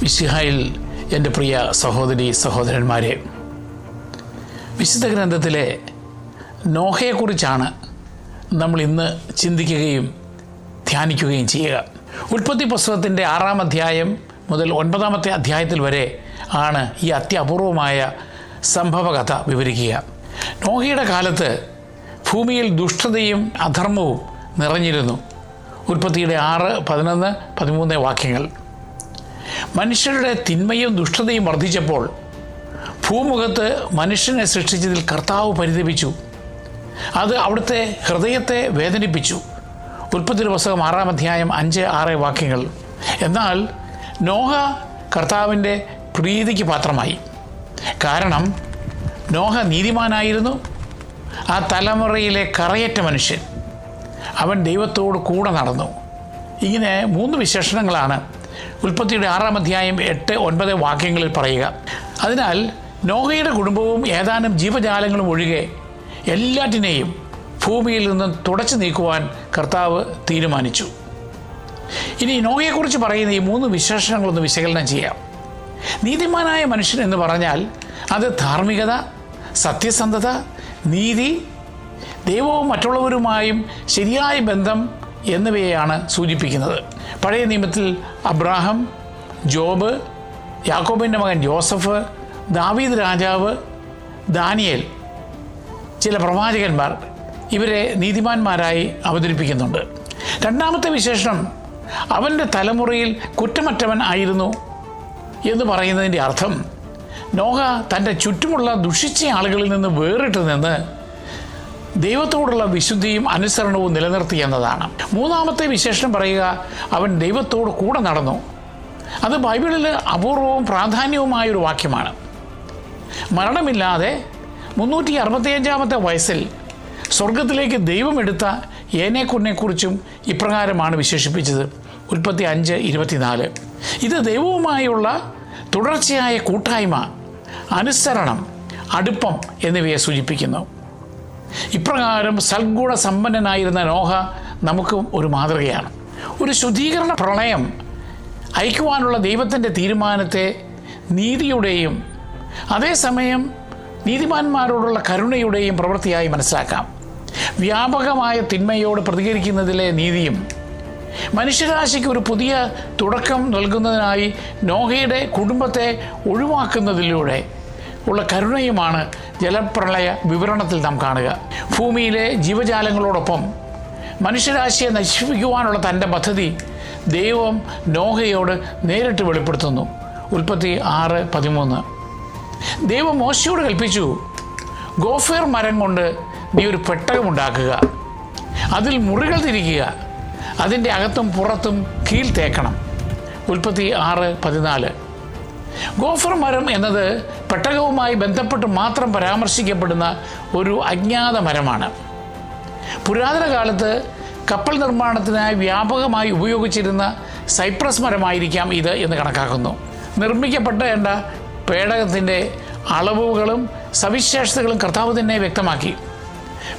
മിശിഹായിൽ എൻ്റെ പ്രിയ സഹോദരി സഹോദരന്മാരെ, വിശുദ്ധ ഗ്രന്ഥത്തിലെ നോഹയെക്കുറിച്ചാണ് നമ്മൾ ഇന്ന് ചിന്തിക്കുകയും ധ്യാനിക്കുകയും ചെയ്യുക. ഉൽപ്പത്തി പുസ്തകത്തിൻ്റെ 6-ാം അധ്യായം മുതൽ 9-ാമത്തെ അധ്യായത്തിൽ വരെ ആണ് ഈ അത്യപൂർവമായ സംഭവകഥ വിവരിക്കുക. നോഹയുടെ കാലത്ത് ഭൂമിയിൽ ദുഷ്ടതയും അധർമ്മവും നിറഞ്ഞിരുന്നു. ഉൽപ്പത്തിയുടെ 6, 11, 13 വാക്യങ്ങൾ. മനുഷ്യരുടെ തിന്മയും ദുഷ്ടതയും വർദ്ധിച്ചപ്പോൾ ഭൂമുഖത്ത് മനുഷ്യനെ സൃഷ്ടിച്ചതിൽ കർത്താവ് പരിതപിച്ചു. അത് അവിടുത്തെ ഹൃദയത്തെ വേദനിപ്പിച്ചു. ഉൽപ്പത്തിയുടെ പുസ്തകം 6-ാം അധ്യായം 5, 6 വാക്യങ്ങൾ. എന്നാൽ നോഹ കർത്താവിൻ്റെ പ്രീതിക്ക് പാത്രമായി. കാരണം നോഹ നീതിമാനായിരുന്നു. ആ തലമുറയിലെ കറയറ്റ മനുഷ്യൻ. അവൻ ദൈവത്തോട് കൂടെ നടന്നു. ഇങ്ങനെ 3 വിശേഷണങ്ങളാണ് ഉൽപ്പത്തിയുടെ 6-ാം അധ്യായം 8, 9 വാക്യങ്ങളിൽ പറയുക. അതിനാൽ നോഹയുടെ കുടുംബവും ഏതാനും ജീവജാലങ്ങളും ഒഴികെ എല്ലാറ്റിനെയും ഭൂമിയിൽ നിന്നും തുടച്ചു നീക്കുവാൻ കർത്താവ് തീരുമാനിച്ചു. ഇനി നോഹയെക്കുറിച്ച് പറയുന്ന ഈ 3 വിശേഷണങ്ങളൊന്ന് വിശകലനം ചെയ്യാം. നീതിമാനായ മനുഷ്യൻ എന്ന് പറഞ്ഞാൽ അത് ധാർമ്മികത, സത്യസന്ധത, നീതി, ദൈവവും മറ്റുള്ളവരുമായും ശരിയായ ബന്ധം എന്നിവയെയാണ് സൂചിപ്പിക്കുന്നത്. പഴയ നിയമത്തിൽ അബ്രാഹം, ജോബ്, യാക്കോബിൻ്റെ മകൻ ജോസഫ്, ദാവീദ് രാജാവ്, ദാനിയേൽ, ചില പ്രവാചകന്മാർ ഇവരെ നീതിമാന്മാരായി അവതരിപ്പിക്കുന്നുണ്ട്. 2-ാമത്തെ വിശേഷണം അവൻ്റെ തലമുറയിൽ കുറ്റമറ്റവൻ ആയിരുന്നു എന്ന് പറയുന്നതിൻ്റെ അർത്ഥം നോഹ തൻ്റെ ചുറ്റുമുള്ള ദുഷിച്ച ആളുകളിൽ നിന്ന് വേറിട്ട് നിന്ന് ദൈവത്തോടുള്ള വിശുദ്ധിയും അനുസരണവും നിലനിർത്തി എന്നതാണ്. 3-ാമത്തെ വിശേഷണം പറയുക അവൻ ദൈവത്തോട് കൂടെ നടന്നു. അത് ബൈബിളിൽ അപൂർവവും പ്രാധാന്യവുമായൊരു വാക്യമാണ്. മരണമില്ലാതെ 365-ാമത്തെ വയസ്സിൽ സ്വർഗത്തിലേക്ക് ദൈവം എടുത്ത ഏനോക്കിനെക്കുറിച്ചും ഇപ്രകാരമാണ് വിശേഷിപ്പിച്ചത്. ഉൽപ്പത്തി 5:24. ഇത് ദൈവവുമായുള്ള തുടർച്ചയായ കൂട്ടായ്മ, അനുസരണം, അടുപ്പം എന്നിവയെ സൂചിപ്പിക്കുന്നു. ഇപ്രകാരം സൽഗുണ സമ്പന്നനായിരുന്ന നോഹ നമുക്ക് ഒരു മാതൃകയാണ്. ഒരു ശുദ്ധീകരണ പ്രളയം അയക്കുവാനുള്ള ദൈവത്തിൻ്റെ തീരുമാനത്തെ നീതിയുടെയും അതേസമയം നീതിമാന്മാരോടുള്ള കരുണയുടെയും പ്രവൃത്തിയായി മനസ്സിലാക്കാം. വ്യാപകമായ തിന്മയോട് പ്രതികരിക്കുന്നതിലെ നീതിയും മനുഷ്യരാശിക്ക് ഒരു പുതിയ തുടക്കം നൽകുന്നതിനായി നോഹയുടെ കുടുംബത്തെ ഒഴിവാക്കുന്നതിലൂടെ ഉള്ള കരുണയുമാണ് ജലപ്രളയ വിവരണത്തിൽ നാം കാണുക. ഭൂമിയിലെ ജീവജാലങ്ങളോടൊപ്പം മനുഷ്യരാശിയെ നശിപ്പിക്കുവാനുള്ള തൻ്റെ പദ്ധതി ദൈവം നോഹയോട് നേരിട്ട് വെളിപ്പെടുത്തുന്നു. ഉൽപ്പത്തി 6:13. ദൈവം മോശയോട് കൽപ്പിച്ചു, ഗോഫേർ മരം കൊണ്ട് നീ ഒരു പെട്ടകമുണ്ടാക്കുക, അതിൽ മുറികൾ തിരിക്കുക, അതിൻ്റെ അകത്തും പുറത്തും കീൽ തേക്കണം. ഉൽപ്പത്തി 6:14. ഗോഫർ മരം എന്നത് പെട്ടകവുമായി ബന്ധപ്പെട്ട് മാത്രം പരാമർശിക്കപ്പെടുന്ന ഒരു അജ്ഞാത മരമാണ്. പുരാതന കാലത്ത് കപ്പൽ നിർമ്മാണത്തിനായി വ്യാപകമായി ഉപയോഗിച്ചിരുന്ന സൈപ്രസ് മരമായിരിക്കാം ഇത് എന്ന് കണക്കാക്കുന്നു. നിർമ്മിക്കപ്പെട്ട പേടകത്തിൻ്റെ അളവുകളും സവിശേഷതകളും കർത്താവ് തന്നെ വ്യക്തമാക്കി.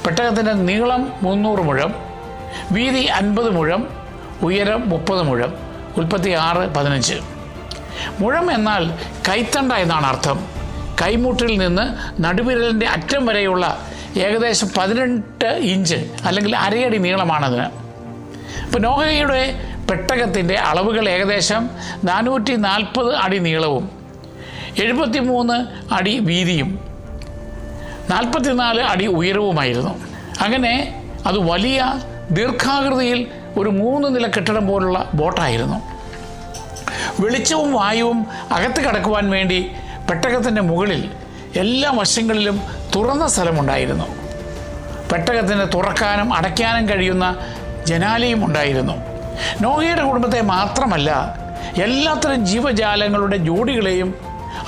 പെട്ടകത്തിൻ്റെ നീളം 300 മുഴം, വീതി 50 മുഴം, ഉയരം 30 മുഴം. ഉൽപ്പത്തി 6:15. മുഴം എന്നാൽ കൈത്തണ്ട എന്നാണ് അർത്ഥം. കൈമുട്ടിൽ നിന്ന് നടുവിരലിൻ്റെ അറ്റം വരെയുള്ള ഏകദേശം 18 ഇഞ്ച് അല്ലെങ്കിൽ അരയടി നീളമാണതിന്. ഇപ്പോൾ നോഹയുടെ പെട്ടകത്തിൻ്റെ അളവുകൾ ഏകദേശം 440 അടി നീളവും 73 അടി വീതിയും 44 അടി ഉയരവുമായിരുന്നു. അങ്ങനെ അത് വലിയ ദീർഘാകൃതിയിൽ ഒരു 3 നില കെട്ടിടം പോലുള്ള ബോട്ടായിരുന്നു. വെളിച്ചവും വായുവും അകത്ത് കടക്കുവാൻ വേണ്ടി പെട്ടകത്തിൻ്റെ മുകളിൽ എല്ലാ വശങ്ങളിലും തുറന്ന സ്ഥലമുണ്ടായിരുന്നു. പെട്ടകത്തിന് തുറക്കാനും അടയ്ക്കാനും കഴിയുന്ന ജനാലയും ഉണ്ടായിരുന്നു. നോഹയുടെ കുടുംബത്തെ മാത്രമല്ല, എല്ലാത്തരം ജീവജാലങ്ങളുടെ ജോഡികളെയും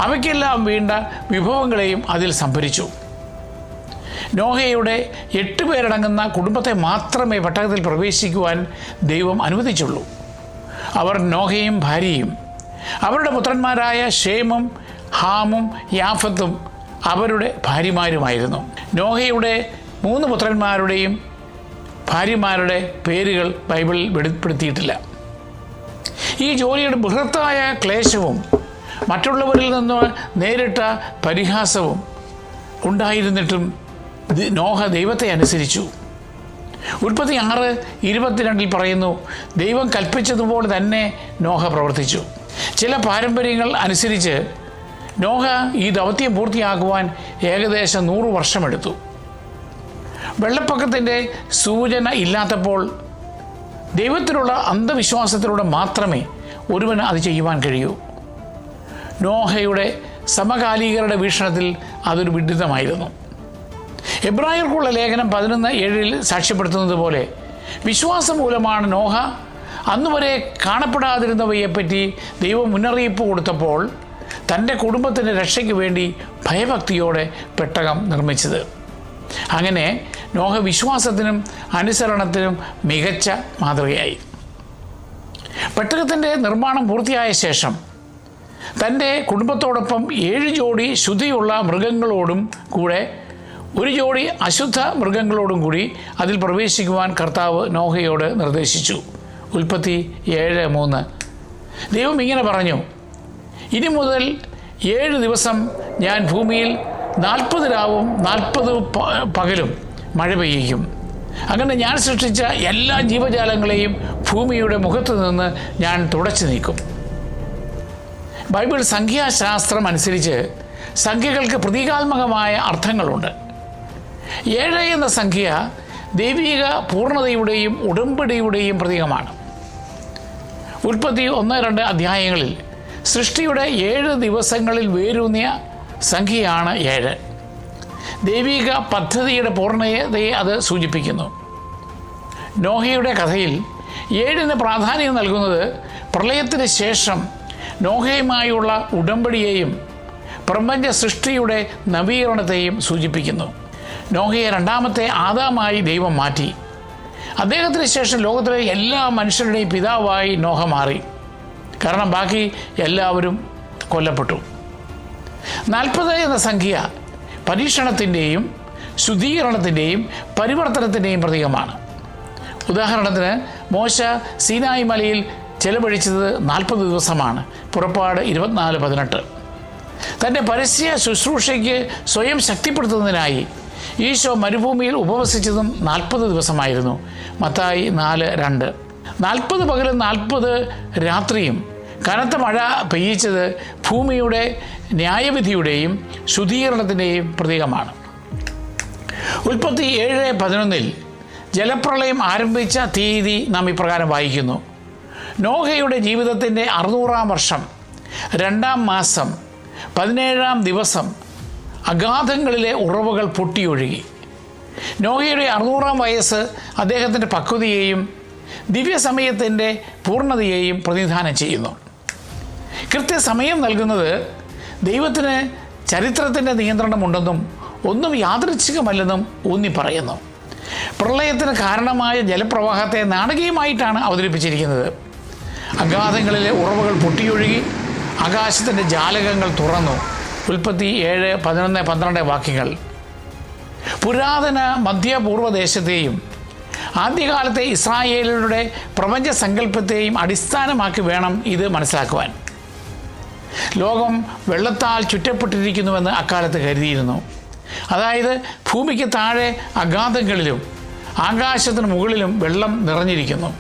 അവയ്ക്കെല്ലാം വേണ്ട വിഭവങ്ങളെയും അതിൽ സംഭരിച്ചു. നോഹയുടെ 8 പേരടങ്ങുന്ന കുടുംബത്തെ മാത്രമേ പെട്ടകത്തിൽ പ്രവേശിക്കുവാൻ ദൈവം അനുവദിച്ചുള്ളൂ. അവർ നോഹയും ഭാര്യയും അവരുടെ പുത്രന്മാരായ ഷേമും ഹാമും യാഫത്തും അവരുടെ ഭാര്യമാരുമായിരുന്നു. നോഹയുടെ 3 പുത്രന്മാരുടെയും ഭാര്യമാരുടെ പേരുകൾ ബൈബിളിൽ വെളിപ്പെടുത്തിയിട്ടില്ല. ഈ ജോലിയുടെ ബൃഹത്തായ ക്ലേശവും മറ്റുള്ളവരിൽ നിന്ന് നേരിട്ട പരിഹാസവും ഉണ്ടായിരുന്നിട്ടും നോഹ ദൈവത്തെ അനുസരിച്ചു. ഉൽപ്പത്തി 6:22 പറയുന്നു, ദൈവം കൽപ്പിച്ചതുപോലെ തന്നെ നോഹ പ്രവർത്തിച്ചു. ചില പാരമ്പര്യങ്ങൾ അനുസരിച്ച് നോഹ ഈ ദൗത്യം പൂർത്തിയാക്കുവാൻ ഏകദേശം 100 വർഷമെടുത്തു. വെള്ളപ്പൊക്കത്തിൻ്റെ സൂചന ഇല്ലാത്തപ്പോൾ ദൈവത്തിലുള്ള അന്ധവിശ്വാസത്തിലൂടെ മാത്രമേ ഒരുവന് അത് ചെയ്യുവാൻ കഴിയൂ. നോഹയുടെ സമകാലികരുടെ വീക്ഷണത്തിൽ അതൊരു വിഡിതമായിരുന്നു. എബ്രായർക്കുള്ള ലേഖനം 11:7 സാക്ഷ്യപ്പെടുത്തുന്നത് പോലെ വിശ്വാസം മൂലമാണ് നോഹ അന്നുവരെ കാണപ്പെടാതിരുന്നവയെപ്പറ്റി ദൈവം മുന്നറിയിപ്പ് കൊടുത്തപ്പോൾ തൻ്റെ കുടുംബത്തിൻ്റെ രക്ഷയ്ക്ക് വേണ്ടി ഭയഭക്തിയോടെ പെട്ടകം നിർമ്മിച്ചത്. അങ്ങനെ നോഹ വിശ്വാസത്തിനും അനുസരണത്തിനും മികച്ച മാതൃകയായി. പെട്ടകത്തിൻ്റെ നിർമ്മാണം പൂർത്തിയായ ശേഷം തൻ്റെ കുടുംബത്തോടൊപ്പം 7 ജോഡി ശുദ്ധിയുള്ള മൃഗങ്ങളോടും കൂടെ 1 ജോഡി അശുദ്ധ മൃഗങ്ങളോടും കൂടി അതിൽ പ്രവേശിക്കുവാൻ കർത്താവ് നോഹയോട് നിർദ്ദേശിച്ചു. ഉൽപ്പത്തി 7:3. ദൈവം ഇങ്ങനെ പറഞ്ഞു, ഇനി മുതൽ 7 ദിവസം ഞാൻ ഭൂമിയിൽ 40 രാവും 40 പകലും മഴ പെയ്യിക്കും. അങ്ങനെ ഞാൻ സൃഷ്ടിച്ച എല്ലാ ജീവജാലങ്ങളെയും ഭൂമിയുടെ മുഖത്ത് നിന്ന് ഞാൻ തുടച്ചു നീക്കും. ബൈബിൾ സംഖ്യാശാസ്ത്രം അനുസരിച്ച് സംഖ്യകൾക്ക് പ്രതീകാത്മകമായ അർത്ഥങ്ങളുണ്ട്. 7 എന്ന സംഖ്യ ദൈവിക പൂർണ്ണതയുടെയും ഉടമ്പടിയുടെയും പ്രതീകമാണ്. ഉൽപ്പത്തി 1-2 അധ്യായങ്ങളിൽ സൃഷ്ടിയുടെ 7 ദിവസങ്ങളിൽ വേരൂന്നിയ സംഖ്യയാണ് 7. ദൈവിക പദ്ധതിയുടെ പൂർണ്ണതയെ അത് സൂചിപ്പിക്കുന്നു. നോഹയുടെ കഥയിൽ 7 പ്രാധാന്യം നൽകുന്നത് പ്രളയത്തിന് ശേഷം നോഹയുമായുള്ള ഉടമ്പടിയെയും പ്രപഞ്ച സൃഷ്ടിയുടെ നവീകരണത്തെയും സൂചിപ്പിക്കുന്നു. നോഹയെ 2ാമത്തെ ആദാമായി ദൈവം മാറ്റി. അദ്ദേഹത്തിന് ശേഷം ലോകത്തിലെ എല്ലാ മനുഷ്യരുടെയും പിതാവായി നോഹ മാറി. കാരണം ബാക്കി എല്ലാവരും കൊല്ലപ്പെട്ടു. 40 എന്ന സംഖ്യ പരീക്ഷണത്തിൻ്റെയും ശുദ്ധീകരണത്തിൻ്റെയും പരിവർത്തനത്തിൻ്റെയും പ്രതീകമാണ്. ഉദാഹരണത്തിന് മോശ സീനായി മലയിൽ ചെലവഴിച്ചത് 40 ദിവസമാണ്. പുറപ്പാട് 24:18. തൻ്റെ പരസ്യ ശുശ്രൂഷയ്ക്ക് സ്വയം ശക്തിപ്പെടുത്തുന്നതിനായി ഈശോ മരുഭൂമിയിൽ ഉപവസിച്ചതും 40 ദിവസമായിരുന്നു. മത്തായി 4:2. 40 പകലും 40 രാത്രിയും കനത്ത മഴ പെയ്യിച്ചത് ഭൂമിയുടെ ന്യായവിധിയുടെയും ശുദ്ധീകരണത്തിൻ്റെയും പ്രതീകമാണ്. ഉൽപ്പത്തി 7:11 ജലപ്രളയം ആരംഭിച്ച തീയതി നാം ഇപ്രകാരം വായിക്കുന്നു: നോഹയുടെ ജീവിതത്തിൻ്റെ 600-ാം വർഷം 2-ാം മാസം 17-ാം ദിവസം അഗാധങ്ങളിലെ ഉറവുകൾ പൊട്ടിയൊഴുകി. നോഹയുടെ 600-ാം വയസ്സ് അദ്ദേഹത്തിൻ്റെ പക്വതയെയും ദിവ്യസമയത്തിൻ്റെ പൂർണ്ണതയെയും പ്രതിനിധാനം ചെയ്യുന്നു. കൃത്യസമയം നൽകുന്നത് ദൈവത്തിന് ചരിത്രത്തിൻ്റെ നിയന്ത്രണമുണ്ടെന്നും ഒന്നും യാദൃച്ഛികമല്ലെന്നും ഊന്നി പറയുന്നു. പ്രളയത്തിന് കാരണമായ ജലപ്രവാഹത്തെ നാടകീയമായിട്ടാണ് അവതരിപ്പിച്ചിരിക്കുന്നത്. അഗാധങ്ങളിലെ ഉറവുകൾ പൊട്ടിയൊഴുകി ആകാശത്തിൻ്റെ ജാലകങ്ങൾ തുറന്നു. ഉൽപ്പത്തി 7:11-12 വാക്യങ്ങൾ പുരാതന മധ്യപൂർവ്വദേശത്തെയും ആദ്യകാലത്തെ ഇസ്രായേലിയുടെ പ്രപഞ്ച സങ്കല്പത്തെയും അടിസ്ഥാനമാക്കി വേണം ഇത് മനസ്സിലാക്കുവാൻ. ലോകം വെള്ളത്താൽ ചുറ്റപ്പെട്ടിരിക്കുന്നുവെന്ന് അക്കാലത്ത് കരുതിയിരുന്നു. അതായത് ഭൂമിക്ക് താഴെ അഗാധങ്ങളിലും ആകാശത്തിന് മുകളിലും വെള്ളം നിറഞ്ഞിരിക്കുന്നു.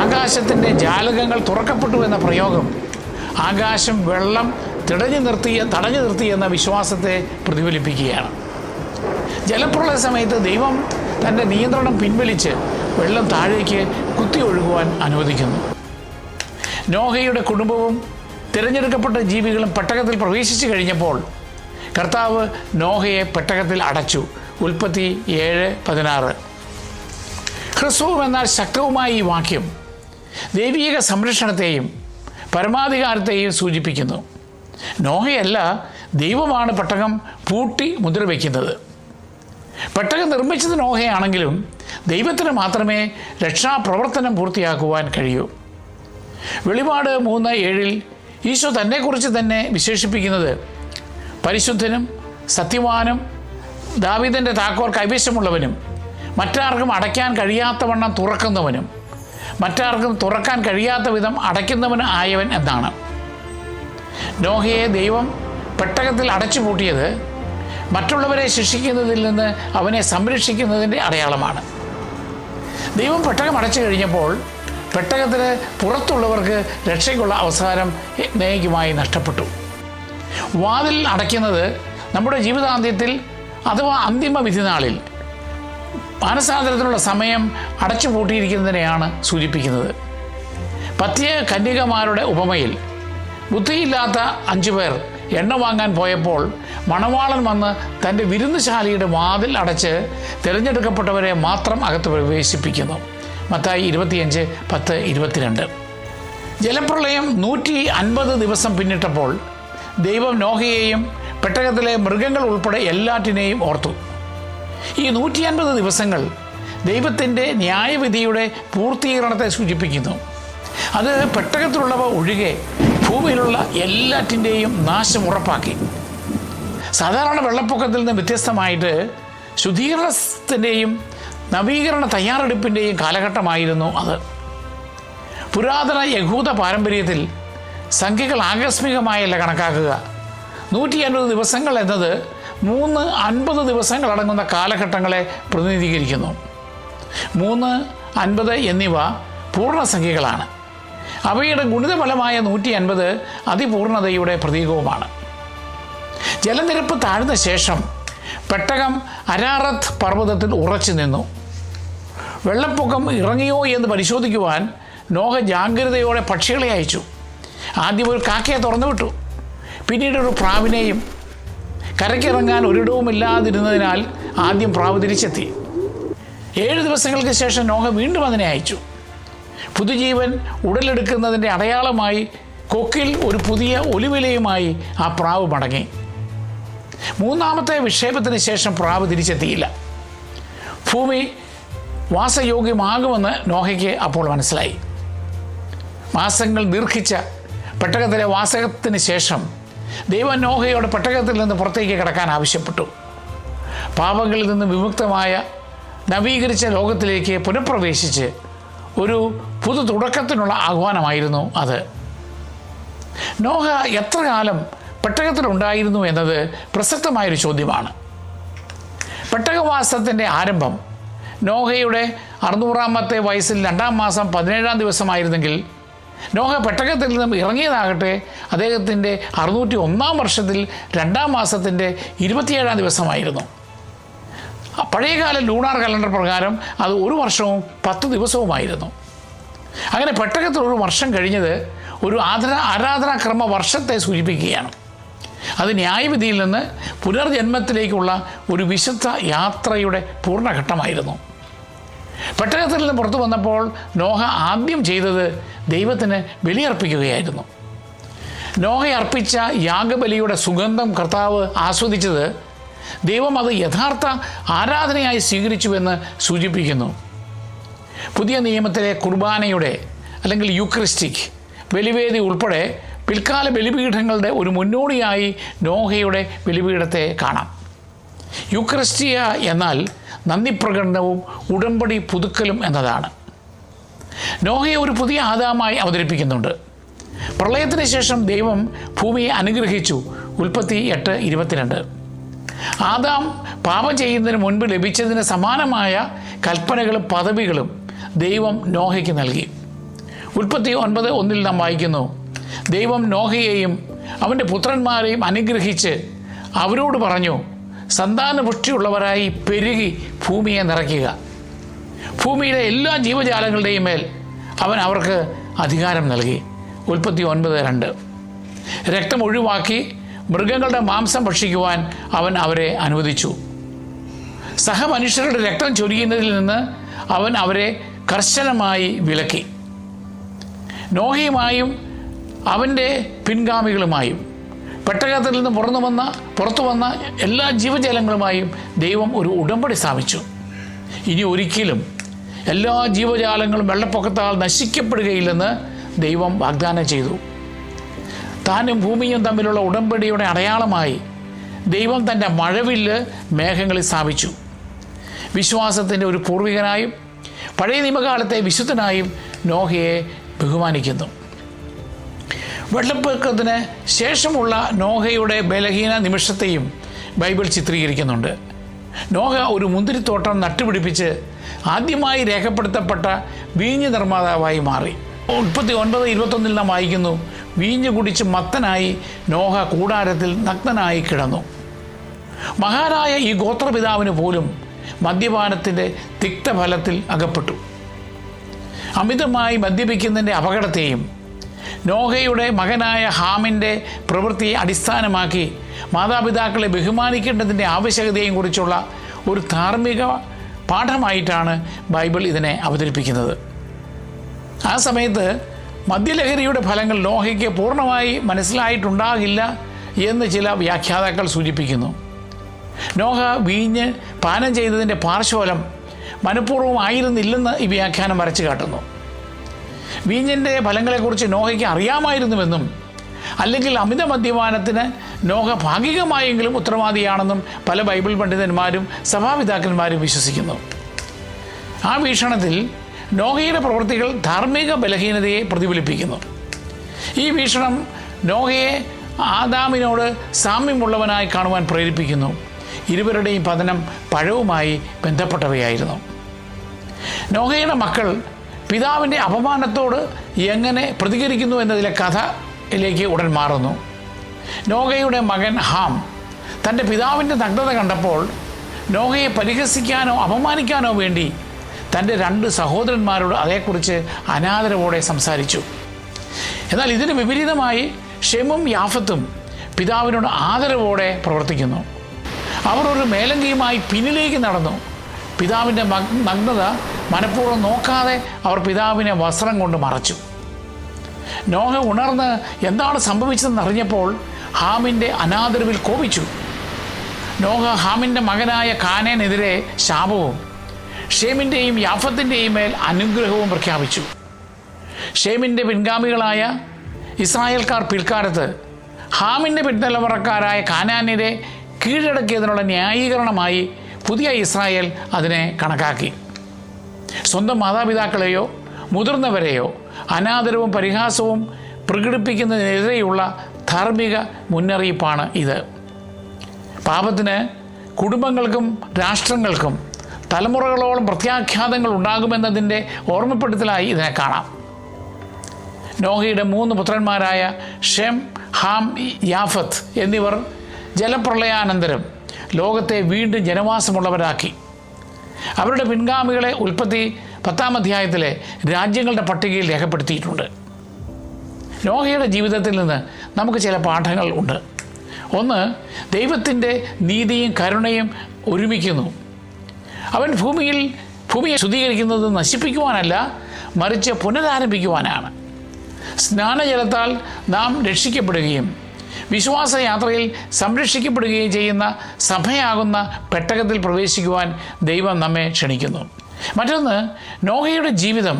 ആകാശത്തിൻ്റെ ജാലകങ്ങൾ തുറക്കപ്പെട്ടു എന്ന പ്രയോഗം ആകാശം വെള്ളം തടഞ്ഞു നിർത്തി എന്ന വിശ്വാസത്തെ പ്രതിഫലിപ്പിക്കുകയാണ്. ജലപ്രളയ സമയത്ത് ദൈവം തൻ്റെ നിയന്ത്രണം പിൻവലിച്ച് വെള്ളം താഴേക്ക് കുത്തി ഒഴുകുവാൻ അനുവദിക്കുന്നു. നോഹയുടെ കുടുംബവും തിരഞ്ഞെടുക്കപ്പെട്ട ജീവികളും പെട്ടകത്തിൽ പ്രവേശിച്ചു കഴിഞ്ഞപ്പോൾ കർത്താവ് നോഹയെ പെട്ടകത്തിൽ അടച്ചു. ഉൽപ്പത്തി 7:16. ഹ്രസ്വവും എന്നാൽ ശക്തവുമായ ഈ വാക്യം ദൈവീക സംരക്ഷണത്തെയും പരമാധികാരത്തെയും സൂചിപ്പിക്കുന്നു. നോഹയല്ല, ദൈവമാണ് പെട്ടകം പൂട്ടി മുദ്ര വയ്ക്കുന്നത്. പെട്ടകം നിർമ്മിച്ചത് നോഹയാണെങ്കിലും ദൈവത്തിന് മാത്രമേ രക്ഷാപ്രവർത്തനം പൂർത്തിയാക്കുവാൻ കഴിയൂ. വെളിപാട് 3:7 ഈശോ തന്നെക്കുറിച്ച് തന്നെ വിശേഷിപ്പിക്കുന്നത് പരിശുദ്ധനും സത്യവാനും ദാവീദിൻ്റെ താക്കോൽ കൈവശമുള്ളവനും മറ്റാർക്കും അടയ്ക്കാൻ കഴിയാത്തവണ്ണം തുറക്കുന്നവനും മറ്റാർക്കും തുറക്കാൻ കഴിയാത്ത വിധം അടയ്ക്കുന്നവൻ ആയവൻ എന്നാണ്. നോഹയെ ദൈവം പെട്ടകത്തിൽ അടച്ചുപൂട്ടിയത് മറ്റുള്ളവരെ ശിക്ഷിക്കുന്നതിൽ നിന്ന് അവനെ സംരക്ഷിക്കുന്നതിൻ്റെ അടയാളമാണ്. ദൈവം പെട്ടകം അടച്ചു കഴിഞ്ഞപ്പോൾ പെട്ടകത്തിന് പുറത്തുള്ളവർക്ക് രക്ഷയ്ക്കുള്ള അവസരം എന്നേക്കുമായി നഷ്ടപ്പെട്ടു. വാതിൽ അടയ്ക്കുന്നത് നമ്മുടെ ജീവിതാന്ത്യത്തിൽ അഥവാ അന്തിമ വിധിനാളിൽ മാനസാന്തരത്തിനുള്ള സമയം അടച്ചുപൂട്ടിയിരിക്കുന്നതിനെയാണ് സൂചിപ്പിക്കുന്നത്. പത്തിയ കന്യകമാരുടെ ഉപമയിൽ ബുദ്ധിയില്ലാത്ത 5 പേർ എണ്ണ വാങ്ങാൻ പോയപ്പോൾ മണവാളൻ വന്ന് തൻ്റെ വിരുന്നുശാലയുടെ വാതിൽ അടച്ച് തിരഞ്ഞെടുക്കപ്പെട്ടവരെ മാത്രം അകത്ത് പ്രവേശിപ്പിക്കുന്നു. മത്തായി 25:10-22. ജലപ്രളയം 150 ദിവസം പിന്നിട്ടപ്പോൾ ദൈവം നോഹയെയും പെട്ടകത്തിലെ മൃഗങ്ങൾ ഉൾപ്പെടെ എല്ലാറ്റിനെയും ഓർത്തു. ഈ 150 ദിവസങ്ങൾ ദൈവത്തിൻ്റെ ന്യായവിധിയുടെ പൂർത്തീകരണത്തെ സൂചിപ്പിക്കുന്നു. അത് പെട്ടകത്തിലുള്ളവ ഒഴികെ ഭൂമിയിലുള്ള എല്ലാറ്റിൻ്റെയും നാശം ഉറപ്പാക്കി. സാധാരണ വെള്ളപ്പൊക്കത്തിൽ നിന്ന് വ്യത്യസ്തമായിട്ട് ശുദ്ധീകരണത്തിൻ്റെയും നവീകരണ തയ്യാറെടുപ്പിൻ്റെയും കാലഘട്ടമായിരുന്നു അത്. പുരാതന യഹൂദ പാരമ്പര്യത്തിൽ സംഖ്യകൾ ആകസ്മികമായല്ല കണക്കാക്കുക. 150 ദിവസങ്ങൾ എന്നത് 350 ദിവസങ്ങളടങ്ങുന്ന കാലഘട്ടങ്ങളെ പ്രതിനിധീകരിക്കുന്നു. 3, 50 എന്നിവ പൂർണ്ണസംഖ്യകളാണ്. അവയുടെ ഗുണിതഫലമായ 150 അതിപൂർണതയുടെ പ്രതീകവുമാണ്. ജലനിരപ്പ് താഴ്ന്ന ശേഷം പെട്ടകം അരാറത്ത് പർവ്വതത്തിൽ ഉറച്ചു നിന്നു. വെള്ളപ്പൊക്കം ഇറങ്ങിയോ എന്ന് പരിശോധിക്കുവാൻ നോഹ ജാഗ്രതയോടെ പക്ഷികളെ അയച്ചു. ആദ്യം ഒരു കാക്കയെ തുറന്നു വിട്ടു, പിന്നീട് ഒരു പ്രാവിനെയും. കരയ്ക്കിറങ്ങാൻ ഒരിടവുമില്ലാതിരുന്നതിനാൽ ആദ്യം പ്രാവ് തിരിച്ചെത്തി. 7 ദിവസങ്ങൾക്ക് ശേഷം നോഹ വീണ്ടും അതിനെ അയച്ചു. പുതുജീവൻ ഉടലെടുക്കുന്നതിൻ്റെ അടയാളമായി കൊക്കിൽ ഒരു പുതിയ ഒലിവിലയുമായി ആ പ്രാവ് മടങ്ങി. 3ാമത്തെ വിക്ഷേപത്തിന് ശേഷം പ്രാവ് തിരിച്ചെത്തിയില്ല. ഭൂമി വാസയോഗ്യമാകുമെന്ന് നോഹയ്ക്ക് അപ്പോൾ മനസ്സിലായി. മാസങ്ങൾ ദീർഘിച്ച പെട്ടകത്തിലെ വാസത്തിന് ശേഷം ദൈവം നോഹയോട് പെട്ടകത്തിൽ നിന്ന് പുറത്തേക്ക് കടക്കാൻ ആവശ്യപ്പെട്ടു. പാപങ്ങളിൽ നിന്ന് വിമുക്തമായ നവീകരിച്ച ലോകത്തിലേക്ക് പുനഃപ്രവേശിച്ച് ഒരു പുതു തുടക്കത്തിനുള്ള ആഹ്വാനമായിരുന്നു അത്. നോഹ എത്ര കാലം പെട്ടകത്തിലുണ്ടായിരുന്നു എന്നത് പ്രസക്തമായൊരു ചോദ്യമാണ്. പെട്ടകവാസത്തിൻ്റെ ആരംഭം നോഹയുടെ 600ാമത്തെ വയസ്സിൽ 2ാം മാസം 17ാം ദിവസമായിരുന്നെങ്കിൽ നോഹ പെട്ടകത്തിൽ നിന്നും ഇറങ്ങിയതാകട്ടെ അദ്ദേഹത്തിൻ്റെ 601ാം വർഷത്തിൽ 2ാം മാസത്തിൻ്റെ 27ാം ദിവസമായിരുന്നു. പഴയകാല ലൂണാർ കലണ്ടർ പ്രകാരം അത് 1 വർഷവും 10 ദിവസവുമായിരുന്നു. അങ്ങനെ പെട്ടകത്തിൽ 1 വർഷം കഴിഞ്ഞത് ഒരു ആരാധനാക്രമ വർഷത്തെ സൂചിപ്പിക്കുകയാണ്. അത് ന്യായവിധിയിൽ നിന്ന് പുനർജന്മത്തിലേക്കുള്ള ഒരു വിശുദ്ധ യാത്രയുടെ പൂർണ്ണഘട്ടമായിരുന്നു. പെട്ടകത്തിൽ നിന്ന് പുറത്തു വന്നപ്പോൾ നോഹ ആദ്യം ചെയ്തത് ദൈവത്തിന് ബലിയർപ്പിക്കുകയായിരുന്നു. നോഹ അർപ്പിച്ച യാഗബലിയുടെ സുഗന്ധം കർത്താവ് ആസ്വദിച്ചത് ദൈവം അത് യഥാർത്ഥ ആരാധനയായി സ്വീകരിച്ചുവെന്ന് സൂചിപ്പിക്കുന്നു. പുതിയ നിയമത്തിലെ കുർബാനയുടെ അല്ലെങ്കിൽ യൂക്രിസ്റ്റിക് ബലിവേദി ഉൾപ്പെടെ പിൽക്കാല ബലിപീഠങ്ങളുടെ ഒരു മുന്നോടിയായി നോഹയുടെ ബലിപീഠത്തെ കാണാം. യൂക്രിസ്റ്റിയ എന്നാൽ നന്ദി പ്രകടനവും ഉടമ്പടി പുതുക്കലും എന്നതാണ്. നോഹയെ ഒരു പുതിയ ആദാമായി അവതരിപ്പിക്കുന്നുണ്ട്. പ്രളയത്തിന് ശേഷം ദൈവം ഭൂമിയെ അനുഗ്രഹിച്ചു. ഉൽപ്പത്തി 8:22. ആദാം പാപം ചെയ്യുന്നതിന് മുൻപ് ലഭിച്ചതിന് സമാനമായ കൽപ്പനകളും പദവികളും ദൈവം നോഹയ്ക്ക് നൽകി. ഉൽപ്പത്തി 9:1 നാം വായിക്കുന്നു, ദൈവം നോഹയെയും അവൻ്റെ പുത്രന്മാരെയും അനുഗ്രഹിച്ച് അവരോട് പറഞ്ഞു, സന്താനപുഷ്ടിയുള്ളവരായി പെരുകി ഭൂമിയെ നിറയ്ക്കുക. ഭൂമിയിലെ എല്ലാ ജീവജാലങ്ങളുടെയും മേൽ അവൻ അവർക്ക് അധികാരം നൽകി. ഉൽപ്പത്തി 9:2. രക്തം ഒഴിവാക്കി മൃഗങ്ങളുടെ മാംസം ഭക്ഷിക്കുവാൻ അവൻ അവരെ അനുവദിച്ചു. സഹമനുഷ്യരുടെ രക്തം ചൊരിയുന്നതിൽ നിന്ന് അവൻ അവരെ കർശനമായി വിലക്കി. നോഹയുമായും അവൻ്റെ പിൻഗാമികളുമായും പെട്ടകത്തിൽ നിന്ന് പുറത്തു വന്ന എല്ലാ ജീവജാലങ്ങളുമായും ദൈവം ഒരു ഉടമ്പടി സ്ഥാപിച്ചു. ഇനി ഒരിക്കലും എല്ലാ ജീവജാലങ്ങളും വെള്ളപ്പൊക്കത്താൽ നശിക്കപ്പെടുകയില്ലെന്ന് ദൈവം വാഗ്ദാനം ചെയ്തു. താനും ഭൂമിയും തമ്മിലുള്ള ഉടമ്പടിയുടെ അടയാളമായി ദൈവം തൻ്റെ മഴവില്ല് മേഘങ്ങളിൽ സ്ഥാപിച്ചു. വിശ്വാസത്തിൻ്റെ ഒരു പൂർവികനായും പഴയ നിയമകാലത്തെ വിശുദ്ധനായും നോഹയെ ബഹുമാനിക്കുന്നു. വെള്ളപ്പൊക്കത്തിന് ശേഷമുള്ള നോഹയുടെ ബലഹീന നിമിഷത്തെയും ബൈബിൾ ചിത്രീകരിക്കുന്നുണ്ട്. നോഹ ഒരു മുന്തിരിത്തോട്ടം നട്ടുപിടിപ്പിച്ച് ആദ്യമായി രേഖപ്പെടുത്തപ്പെട്ട വീഞ്ഞ് നിർമ്മാതാവായി മാറി. 39:21 നാം വായിക്കുന്നു, വീഞ്ഞ് കുടിച്ച് മത്തനായി നോഹ കൂടാരത്തിൽ നഗ്നനായി കിടന്നു. മഹാനായ ഈ ഗോത്രപിതാവിന് പോലും മദ്യപാനത്തിൻ്റെ തിക്തഫലത്തിൽ അകപ്പെട്ടു. അമിതമായി മദ്യപിക്കുന്നതിൻ്റെ അപകടത്തെയും നോഹയുടെ മകനായ ഹാമിൻ്റെ പ്രവൃത്തിയെ അടിസ്ഥാനമാക്കി മാതാപിതാക്കളെ ബഹുമാനിക്കേണ്ടതിൻ്റെ ആവശ്യകതയെയും കുറിച്ചുള്ള ഒരു ധാർമ്മിക പാഠമായിട്ടാണ് ബൈബിൾ ഇതിനെ അവതരിപ്പിക്കുന്നത്. ആ സമയത്ത് മദ്യലഹരിയുടെ ഫലങ്ങൾ നോഹയ്ക്ക് പൂർണ്ണമായി മനസ്സിലായിട്ടുണ്ടാകില്ല എന്ന് ചില വ്യാഖ്യാതാക്കൾ സൂചിപ്പിക്കുന്നു. നോഹ വീഞ്ഞ് പാനം ചെയ്തതിൻ്റെ പാർശ്വഫലം മനഃപൂർവ്വം ആയിരുന്നില്ലെന്ന് ഈ വ്യാഖ്യാനം വരച്ചു കാട്ടുന്നു. വീഞ്ഞിൻ്റെ ഫലങ്ങളെക്കുറിച്ച് നോഹയ്ക്ക് അറിയാമായിരുന്നുവെന്നും അല്ലെങ്കിൽ അമിത മദ്യപാനത്തിന് നോഹ ഭാഗികമായെങ്കിലും ഉത്തരവാദിയാണെന്നും പല ബൈബിൾ പണ്ഡിതന്മാരും സഭാപിതാക്കന്മാരും വിശ്വസിക്കുന്നു. ആ വീക്ഷണത്തിൽ നോഹയുടെ പ്രവൃത്തികൾ ധാർമ്മിക ബലഹീനതയെ പ്രതിഫലിപ്പിക്കുന്നു. ഈ വീക്ഷണം നോഹയെ ആദാമിനോട് സാമ്യമുള്ളവനായി കാണുവാൻ പ്രേരിപ്പിക്കുന്നു. ഇരുവരുടെയും പതനം പഴവുമായി ബന്ധപ്പെട്ടവയായിരുന്നു. നോഹയുടെ മക്കൾ പിതാവിൻ്റെ അപമാനത്തോട് എങ്ങനെ പ്രതികരിക്കുന്നു എന്നതിലെ കഥയിലേക്ക് ഉടൻ മാറുന്നു. നോഹയുടെ മകൻ ഹാം തൻ്റെ പിതാവിൻ്റെ നഗ്നത കണ്ടപ്പോൾ നോഹയെ പരിഹസിക്കാനോ അപമാനിക്കാനോ വേണ്ടി തൻ്റെ 2 സഹോദരന്മാരോട് അതേക്കുറിച്ച് അനാദരവോടെ സംസാരിച്ചു. എന്നാൽ ഇതിന് വിപരീതമായി ഷെമും യാഫത്തും പിതാവിനോട് ആദരവോടെ പ്രവർത്തിക്കുന്നു. അവർ ഒരു മേലങ്കിയുമായി പിന്നിലേക്ക് നടന്നു. പിതാവിൻ്റെ നഗ്നത മനഃപൂർവ്വം നോക്കാതെ അവർ പിതാവിനെ വസ്ത്രം കൊണ്ട് മറച്ചു. നോഹ ഉണർന്ന് എന്താണ് സംഭവിച്ചതെന്ന് അറിഞ്ഞപ്പോൾ ഹാമിൻ്റെ അനാദരവിൽ കോപിച്ചു. നോഹ ഹാമിൻ്റെ മകനായ കാനേനെതിരെ ശാപവും ഷേമിൻ്റെയും യാഫത്തിൻ്റെയും മേൽ അനുഗ്രഹവും പ്രഖ്യാപിച്ചു. ഷേമിൻ്റെ പിൻഗാമികളായ ഇസ്രായേൽക്കാർ പിൽക്കാലത്ത് ഹാമിൻ്റെ പിൻതലമുറക്കാരായ കാനാന്യരെ കീഴടക്കിയതിനുള്ള ന്യായീകരണമായി പുതിയ ഇസ്രായേൽ അതിനെ കണക്കാക്കി. സ്വന്തം മാതാപിതാക്കളെയോ മുതിർന്നവരെയോ അനാദരവും പരിഹാസവും പ്രകടിപ്പിക്കുന്നതിനെതിരെയുള്ള ധാർമ്മിക മുന്നറിയിപ്പാണ് ഇത്. പാപത്തിന് കുടുംബങ്ങൾക്കും രാഷ്ട്രങ്ങൾക്കും തലമുറകളോളം പ്രത്യാഘാതങ്ങൾ ഉണ്ടാകുമെന്നതിൻ്റെ ഓർമ്മപ്പെടുത്തലായി ഇതിനെ കാണാം. നോഹയുടെ 3 പുത്രന്മാരായ ഷെം, ഹാം, യാഫത്ത് എന്നിവർ ജലപ്രളയാനന്തരം ലോകത്തെ വീണ്ടും ജനവാസമുള്ളവരാക്കി. അവരുടെ പിൻഗാമികളെ ഉൽപ്പത്തി 10-ാം അധ്യായത്തിലെ രാജ്യങ്ങളുടെ പട്ടികയിൽ രേഖപ്പെടുത്തിയിട്ടുണ്ട്. നോഹയുടെ ജീവിതത്തിൽ നിന്ന് നമുക്ക് ചില പാഠങ്ങൾ ഉണ്ട്. ഒന്ന്, ദൈവത്തിൻ്റെ നീതിയും കരുണയും ഒരുമിക്കുന്നു. അവൻ ഭൂമിയെ ശുദ്ധീകരിക്കുന്നത് നശിപ്പിക്കുവാനല്ല, മറിച്ച് പുനരാരംഭിക്കുവാനാണ്. സ്നാനജലത്താൽ നാം രക്ഷിക്കപ്പെടുകയും വിശ്വാസയാത്രയിൽ സംരക്ഷിക്കപ്പെടുകയും ചെയ്യുന്ന സഭയാകുന്ന പെട്ടകത്തിൽ പ്രവേശിക്കുവാൻ ദൈവം നമ്മെ ക്ഷണിക്കുന്നു. മറ്റൊന്ന്, നോഹയുടെ ജീവിതം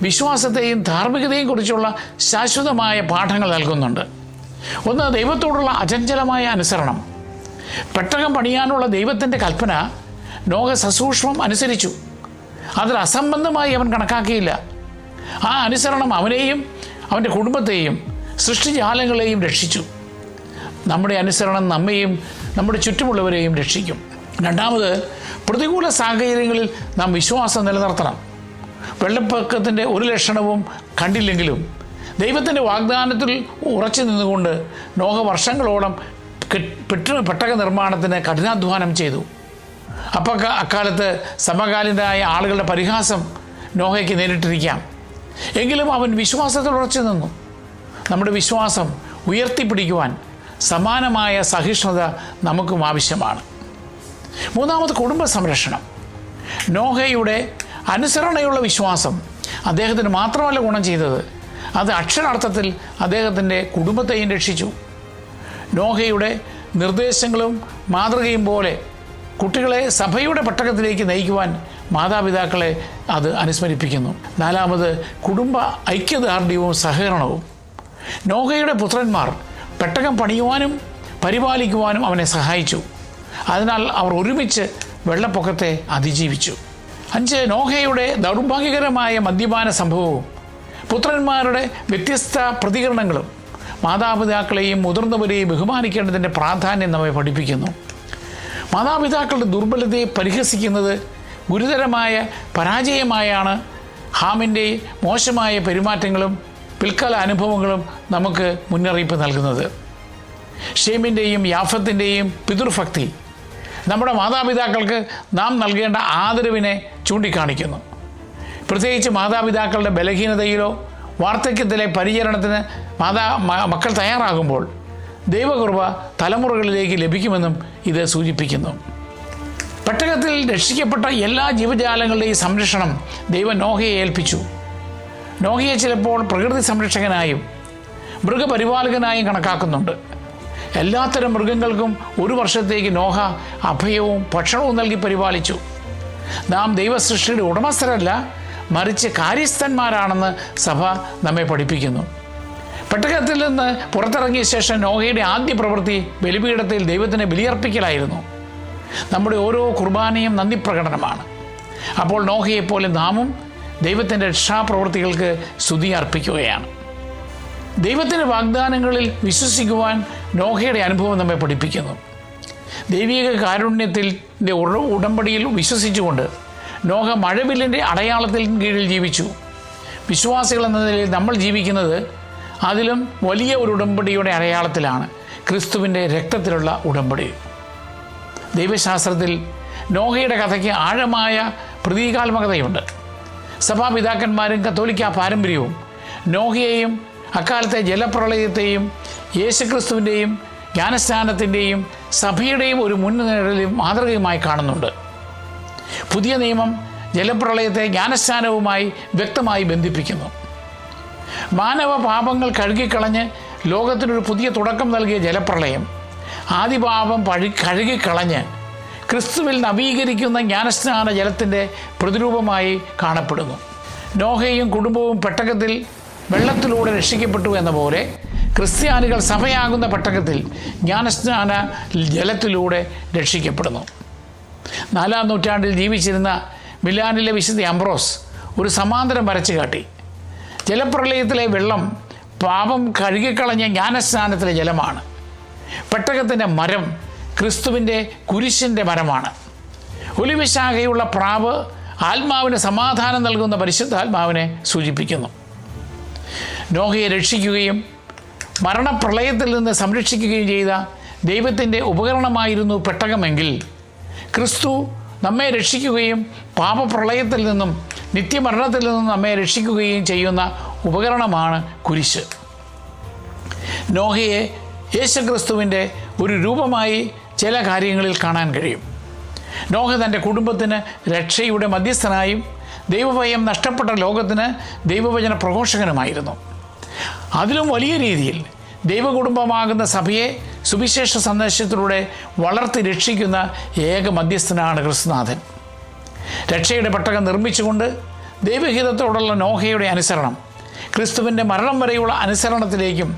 വിശ്വാസത്തെയും ധാർമ്മികതയെയും കുറിച്ചുള്ള ശാശ്വതമായ പാഠങ്ങൾ നൽകുന്നുണ്ട്. ഒന്ന്, ദൈവത്തോടുള്ള അചഞ്ചലമായ അനുസരണം. പെട്ടകം പണിയാനുള്ള ദൈവത്തിൻ്റെ കൽപ്പന നോഹ സസൂക്ഷ്മം അനുസരിച്ചു. അതിൽ അസംബന്ധമായി അവൻ കണക്കാക്കിയില്ല. ആ അനുസരണം അവനെയും അവൻ്റെ കുടുംബത്തെയും സൃഷ്ടിജാലങ്ങളെയും രക്ഷിച്ചു. നമ്മുടെ അനുസരണം നമ്മെയും നമ്മുടെ ചുറ്റുമുള്ളവരെയും രക്ഷിക്കും. രണ്ടാമത്, പ്രതികൂല സാഹചര്യങ്ങളിൽ നാം വിശ്വാസം നിലനിർത്തണം. വെള്ളപ്പൊക്കത്തിൻ്റെ ഒരു ലക്ഷണവും കണ്ടില്ലെങ്കിലും ദൈവത്തിൻ്റെ വാഗ്ദാനത്തിൽ ഉറച്ചു നിന്നുകൊണ്ട് നോഹ വർഷങ്ങളോളം പെട്ടക നിർമ്മാണത്തിന് കഠിനാധ്വാനം ചെയ്തു. അക്കാലത്ത് സമകാലീനരായ ആളുകളുടെ പരിഹാസം നോഹയ്ക്ക് നേരിട്ടിരിക്കാം. എങ്കിലും അവൻ വിശ്വാസത്തിൽ ഉറച്ചു നിന്നു. നമ്മുടെ വിശ്വാസം ഉയർത്തിപ്പിടിക്കുവാൻ സമാനമായ സഹിഷ്ണുത നമുക്കും ആവശ്യമാണ്. മൂന്നാമത്, കുടുംബ സംരക്ഷണം. നോഹയുടെ അനുസരണയുള്ള വിശ്വാസം അദ്ദേഹത്തിന് മാത്രമല്ല ഗുണം ചെയ്തത്, അത് അക്ഷരാർത്ഥത്തിൽ അദ്ദേഹത്തിൻ്റെ കുടുംബത്തെയും രക്ഷിച്ചു. നോഹയുടെ നിർദ്ദേശങ്ങളും മാതൃകയും പോലെ കുട്ടികളെ സഭയുടെ പെട്ടകത്തിലേക്ക് നയിക്കുവാൻ മാതാപിതാക്കളെ അത് അനുസ്മരിപ്പിക്കുന്നു. നാലാമത്, കുടുംബ ഐക്യദാർഢ്യവും സഹകരണവും. നോഹയുടെ പുത്രന്മാർ പെട്ടകം പണിയുവാനും പരിപാലിക്കുവാനും അവനെ സഹായിച്ചു. അതിനാൽ അവർ ഒരുമിച്ച് വെള്ളപ്പൊക്കത്തെ അതിജീവിച്ചു. 5, നോഹയുടെ ദൗർഭാഗ്യകരമായ മദ്യപാന സംഭവവും പുത്രന്മാരുടെ വ്യത്യസ്ത പ്രതികരണങ്ങളും മാതാപിതാക്കളെയും മുതിർന്നവരെയും ബഹുമാനിക്കേണ്ടതിൻ്റെ പ്രാധാന്യം നമ്മെ പഠിപ്പിക്കുന്നു. മാതാപിതാക്കളുടെ ദുർബലതയെ പരിഹസിക്കുന്നത് ഗുരുതരമായ പരാജയമായാണ് ഹാമിൻ്റെ മോശമായ പെരുമാറ്റങ്ങളും പിൽക്കാല അനുഭവങ്ങളും നമുക്ക് മുന്നറിയിപ്പ് നൽകുന്നത്. ഷേമിൻ്റെയും യാഫത്തിൻ്റെയും പിതൃഭക്തി നമ്മുടെ മാതാപിതാക്കൾക്ക് നാം നൽകേണ്ട ആദരവിനെ ചൂണ്ടിക്കാണിക്കുന്നു. പ്രത്യേകിച്ച് മാതാപിതാക്കളുടെ ബലഹീനതയിലോ വാർദ്ധക്യത്തിലെ പരിചരണത്തിന് മക്കൾ തയ്യാറാകുമ്പോൾ ദൈവകൃപ തലമുറകളിലേക്ക് ലഭിക്കുമെന്നും ഇത് സൂചിപ്പിക്കുന്നു. പെട്ടകത്തിൽ രക്ഷിക്കപ്പെട്ട എല്ലാ ജീവജാലങ്ങളുടെയും സംരക്ഷണം ദൈവം നോഹയെ ഏൽപ്പിച്ചു. നോഹയെ ചിലപ്പോൾ പ്രകൃതി സംരക്ഷകനായും മൃഗപരിപാലകനായും കണക്കാക്കുന്നുണ്ട്. എല്ലാത്തരം മൃഗങ്ങൾക്കും 1 വർഷത്തേക്ക് നോഹ അഭയവും ഭക്ഷണവും നൽകി പരിപാലിച്ചു. നാം ദൈവസൃഷ്ടിയുടെ ഉടമസ്ഥരല്ല, മറിച്ച് കാര്യസ്ഥന്മാരാണെന്ന് സഭ നമ്മെ പഠിപ്പിക്കുന്നു. പെട്ടകത്തിൽ നിന്ന് പുറത്തിറങ്ങിയ ശേഷം നോഹയുടെ ആദ്യ പ്രവൃത്തി ബലിപീഠത്തിൽ ദൈവത്തിന് ബലിയർപ്പിക്കലായിരുന്നു. നമ്മുടെ ഓരോ കുർബാനയും നന്ദി പ്രകടനമാണ്. അപ്പോൾ നോഹയെപ്പോലെ നാമും ദൈവത്തിൻ്റെ രക്ഷാപ്രവൃത്തികൾക്ക് സ്തുതി അർപ്പിക്കുകയാണ്. ദൈവത്തിൻ്റെ വാഗ്ദാനങ്ങളിൽ വിശ്വസിക്കുവാൻ നോഹയുടെ അനുഭവം നമ്മെ പഠിപ്പിക്കുന്നു. ദൈവിക കാരുണ്യത്തിൻ്റെ ഉടമ്പടിയിൽ വിശ്വസിച്ചുകൊണ്ട് നോഹ മഴവില്ലിൻ്റെ അടയാളത്തിൽ കീഴിൽ ജീവിച്ചു. വിശ്വാസികൾ എന്ന നിലയിൽ നമ്മൾ ജീവിക്കുന്നത് അതിലും വലിയ ഒരു ഉടമ്പടിയുടെ അടയാളത്തിലാണ്, ക്രിസ്തുവിൻ്റെ രക്തത്തിലുള്ള ഉടമ്പടി. ദൈവശാസ്ത്രത്തിൽ നോഹയുടെ കഥയ്ക്ക് ആഴമായ പ്രതീകാത്മകതയുണ്ട്. സഭാപിതാക്കന്മാരും കത്തോലിക്ക പാരമ്പര്യവും നോഹയെയും അക്കാലത്തെ ജലപ്രളയത്തെയും യേശുക്രിസ്തുവിൻ്റെയും ജ്ഞാനസ്നാനത്തിൻ്റെയും സഭയുടെയും ഒരു മുൻനിഴലും മാതൃകയുമായി കാണുന്നുണ്ട്. പുതിയ നിയമം ജലപ്രളയത്തെ ജ്ഞാനസ്നാനവുമായി വ്യക്തമായി ബന്ധിപ്പിക്കുന്നു. മാനവ പാപങ്ങൾ കഴുകിക്കളഞ്ഞ് ലോകത്തിനൊരു പുതിയ തുടക്കം നൽകിയ ജലപ്രളയം ആദിപാപം കഴുകിക്കളഞ്ഞ് ക്രിസ്തുവിൽ നവീകരിക്കുന്ന ജ്ഞാനസ്നാന ജലത്തിൻ്റെ പ്രതിരൂപമായി കാണപ്പെടുന്നു. നോഹയും കുടുംബവും പെട്ടകത്തിൽ വെള്ളത്തിലൂടെ രക്ഷിക്കപ്പെട്ടു എന്ന പോലെ ക്രിസ്ത്യാനികൾ സഭയാകുന്ന പെട്ടകത്തിൽ ജ്ഞാനസ്നാന ജലത്തിലൂടെ രക്ഷിക്കപ്പെടുന്നു. 4-ാം നൂറ്റാണ്ടിൽ ജീവിച്ചിരുന്ന മിലാനിലെ വിശുദ്ധ അംബ്രോസ് ഒരു സമാന്തരം വരച്ചു കാട്ടി. ജലപ്രളയത്തിലെ വെള്ളം പാപം കഴുകിക്കളഞ്ഞ ജ്ഞാനസ്നാനത്തിലെ ജലമാണ്. പെട്ടകത്തിൻ്റെ മരം ക്രിസ്തുവിൻ്റെ കുരിശിൻ്റെ മരമാണ്. ഒലിവശാഖയുള്ള പ്രാവ് ആത്മാവിന് സമാധാനം നൽകുന്ന പരിശുദ്ധാത്മാവിനെ സൂചിപ്പിക്കുന്നു. നോഹയെ രക്ഷിക്കുകയും മരണപ്രളയത്തിൽ നിന്ന് സംരക്ഷിക്കുകയും ചെയ്ത ദൈവത്തിൻ്റെ ഉപകരണമായിരുന്നു പെട്ടകമെങ്കിൽ, ക്രിസ്തു നമ്മെ രക്ഷിക്കുകയും പാപപ്രളയത്തിൽ നിന്നും നിത്യമരണത്തിൽ നിന്നും നമ്മെ രക്ഷിക്കുകയും ചെയ്യുന്ന ഉപകരണമാണ് കുരിശ്. നോഹയെ യേശുക്രിസ്തുവിൻ്റെ ഒരു രൂപമായി ചില കാര്യങ്ങളിൽ കാണാൻ കഴിയും. നോഹ തൻ്റെ കുടുംബത്തിന് രക്ഷയുടെ മധ്യസ്ഥനായും ദൈവഭയം നഷ്ടപ്പെട്ട ലോകത്തിന് ദൈവവചന പ്രഘോഷകനുമായിരുന്നു. അതിലും വലിയ രീതിയിൽ ദൈവകുടുംബമാകുന്ന സഭയെ സുവിശേഷ സന്ദേശത്തിലൂടെ വളർത്തി രക്ഷിക്കുന്ന ഏക മധ്യസ്ഥനാണ് ക്രിസ്തുനാഥൻ. രക്ഷയുടെ പെട്ടകം നിർമ്മിച്ചുകൊണ്ട് ദൈവഹിതത്തോടുള്ള നോഹയുടെ അനുസരണം ക്രിസ്തുവിൻ്റെ മരണം വരെയുള്ള അനുസരണത്തിലേക്കും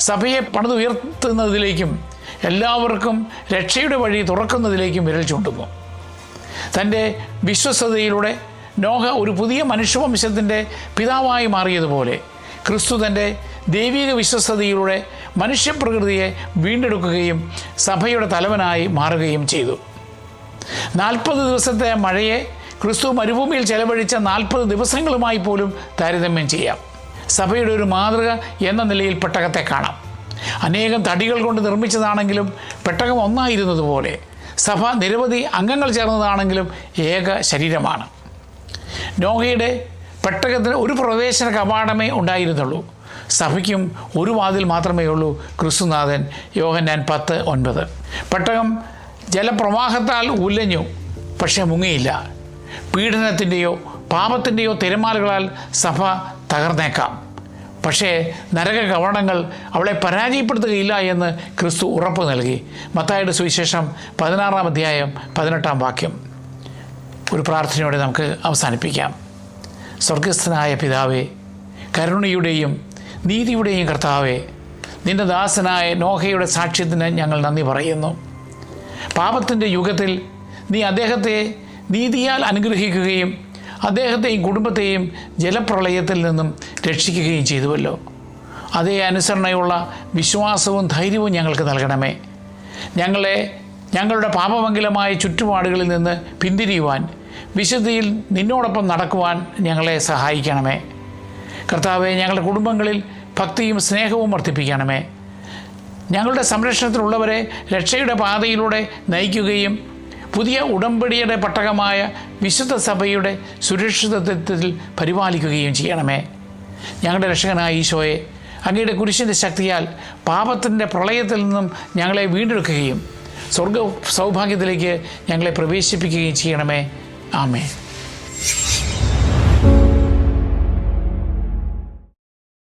സഭയെ പണിതുയർത്തുന്നതിലേക്കും എല്ലാവർക്കും രക്ഷയുടെ വഴി തുറക്കുന്നതിലേക്കും വിരൽ ചൂണ്ടുന്നു. തൻ്റെ വിശ്വസ്തതയിലൂടെ നോഹ ഒരു പുതിയ മനുഷ്യവംശത്തിൻ്റെ പിതാവായി മാറിയതുപോലെ ക്രിസ്തു തൻ്റെ ദൈവിക വിശ്വസ്തതയിലൂടെ മനുഷ്യപ്രകൃതിയെ വീണ്ടെടുക്കുകയും സഭയുടെ തലവനായി മാറുകയും ചെയ്തു. 40 ദിവസത്തെ മഴയെ ക്രിസ്തു മരുഭൂമിയിൽ ചെലവഴിച്ച 40 ദിവസങ്ങളുമായി പോലും താരതമ്യം ചെയ്യാം. സഭയുടെ ഒരു മാതൃക എന്ന നിലയിൽ പെട്ടകത്തെ കാണാം. അനേകം തടികൾ കൊണ്ട് നിർമ്മിച്ചതാണെങ്കിലും പെട്ടകം ഒന്നായിരുന്നതുപോലെ സഭ നിരവധി അംഗങ്ങൾ ചേർന്നതാണെങ്കിലും ഏക ശരീരമാണ്. നോഹയുടെ പെട്ടകത്തിന് ഒരു പ്രവേശന കവാടമേ ഉണ്ടായിരുന്നുള്ളൂ. സഭയ്ക്കും ഒരു വാതിൽ മാത്രമേ ഉള്ളൂ, ക്രിസ്തുനാഥൻ. യോഹന്നാൻ 10:9. പെട്ടകം ജലപ്രവാഹത്താൽ ഉലഞ്ഞു, പക്ഷേ മുങ്ങിയില്ല. പീഡനത്തിൻ്റെയോ പാപത്തിൻ്റെയോ തിരമാലകളാൽ സഭ തകർന്നേക്കാം, പക്ഷേ നരക കവടങ്ങൾ അവളെ പരാജയപ്പെടുത്തുകയില്ല എന്ന് ക്രിസ്തു ഉറപ്പ് നൽകി. മത്തായിയുടെ സുവിശേഷം 16-ാം അധ്യായം 18-ാം വാക്യം. ഒരു പ്രാർത്ഥനയോടെ നമുക്ക് അവസാനിപ്പിക്കാം. സ്വർഗസ്ഥനായ പിതാവേ, കരുണയുടെയും നീതിയുടെയും കർത്താവേ, നിൻ്റെ ദാസനായ നോഹയുടെ സാക്ഷ്യത്തിന് ഞങ്ങൾ നന്ദി പറയുന്നു. പാപത്തിൻ്റെ യുഗത്തിൽ നീ അദ്ദേഹത്തെ നീതിയാൽ അനുഗ്രഹിക്കുകയും അദ്ദേഹത്തെയും കുടുംബത്തെയും ജലപ്രളയത്തിൽ നിന്നും രക്ഷിക്കുകയും ചെയ്തുവല്ലോ. അതേ അനുസരണയുള്ള വിശ്വാസവും ധൈര്യവും ഞങ്ങൾക്ക് നൽകണമേ. ഞങ്ങളുടെ പാപമംഗലമായ ചുറ്റുപാടുകളിൽ നിന്ന് പിന്തിരിയുവാൻ, വിശുദ്ധിയിൽ നിന്നോടൊപ്പം നടക്കുവാൻ ഞങ്ങളെ സഹായിക്കണമേ. കർത്താവെ, ഞങ്ങളുടെ കുടുംബങ്ങളിൽ ഭക്തിയും സ്നേഹവും വർദ്ധിപ്പിക്കണമേ. ഞങ്ങളുടെ സംരക്ഷണത്തിലുള്ളവരെ രക്ഷയുടെ പാതയിലൂടെ നയിക്കുകയും പുതിയ ഉടമ്പടിയുടെ പട്ടകമായ വിശുദ്ധ സഭയുടെ സുരക്ഷിതത്വത്തിൽ പരിപാലിക്കുകയും ചെയ്യണമേ. ഞങ്ങളുടെ രക്ഷകനായ ഈശോയെ, അങ്ങയുടെ കുരിശിൻ്റെ ശക്തിയാൽ പാപത്തിൻ്റെ പ്രളയത്തിൽ നിന്നും ഞങ്ങളെ വീണ്ടെടുക്കുകയും സ്വർഗ സൗഭാഗ്യത്തിലേക്ക് ഞങ്ങളെ പ്രവേശിപ്പിക്കുകയും ചെയ്യണമേ. ആമേൻ.